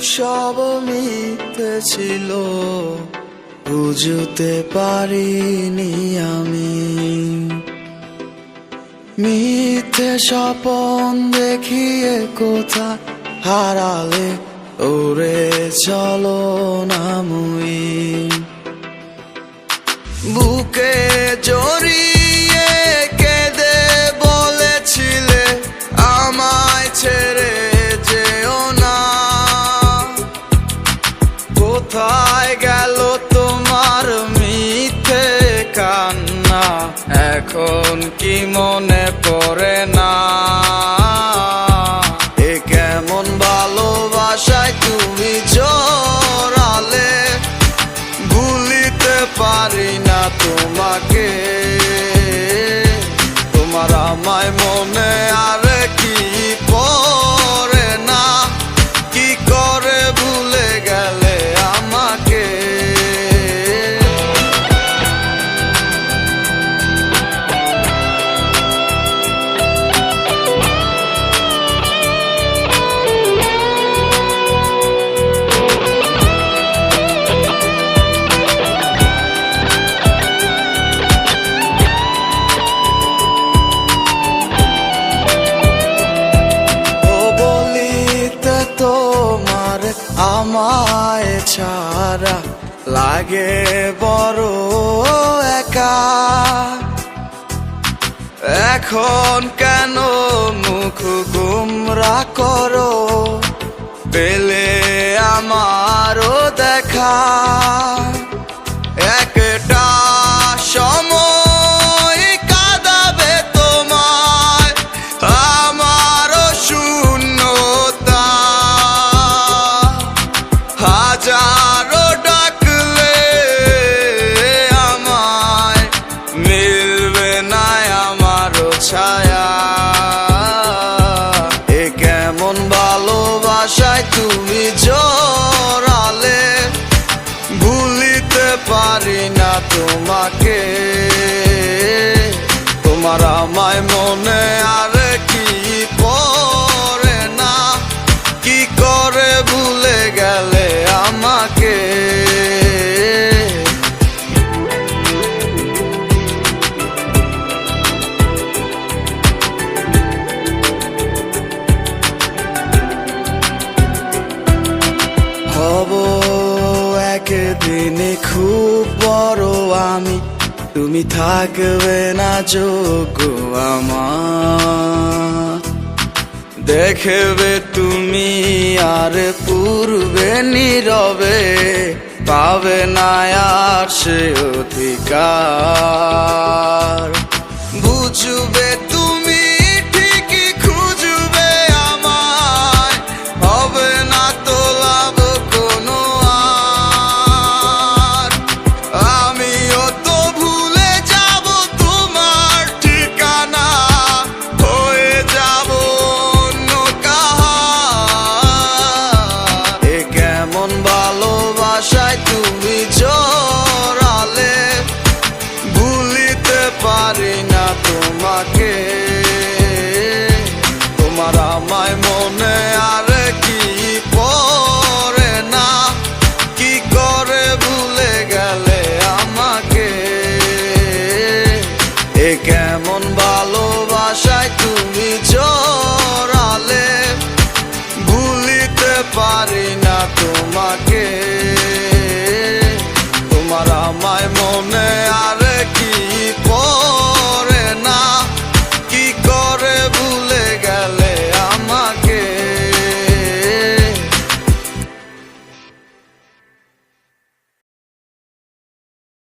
সব মিথ্যে ছিল, বুঝতে পারিনি আমি। মিথ্যে স্বপন দেখিয়ে কোথা হারালে ওরে চলো না মুই। বুকে জড়িয়ে কেঁদে বলেছিলে আমায় ছেড়ে যেও না। কোথায় গেল তোমার মিথ্যে কান্না, এখন কি মনে পড়ে না? এ কেমন ভালোবাসায় তুমি জড়ালে, ভুলিতে পারি না তোমাকে। তোমার আমায় মনে আর কি পড়ে না, কি করে ভুলে গেলে আমাকে। আমায় ছাড়া লাগে বড় একা, এখন কেন মুখ গুমরা করো, পেলে আমারও দেখা। একটা সময় কাঁদাবে তোমায় আমারও শূন্যতা, হাজারো ডাকলে আমায় মিলবে না আমারও ছায়া। এ কেমন ভালোবাসায় তুমি জড়ালে, ভুলিতে পারি না তোমাকে। তোমার আমায় মনে আর কি পড়ে না, কি করে ভুলে গেলে আমাকে। হব একদিনে খুব বড় আমি, তুমি থাকবে না যোগ্য আমার। দেখবে তুমি আর পূর্বে নীরবে, পাবে না আর সে অধিকার। বুঝবে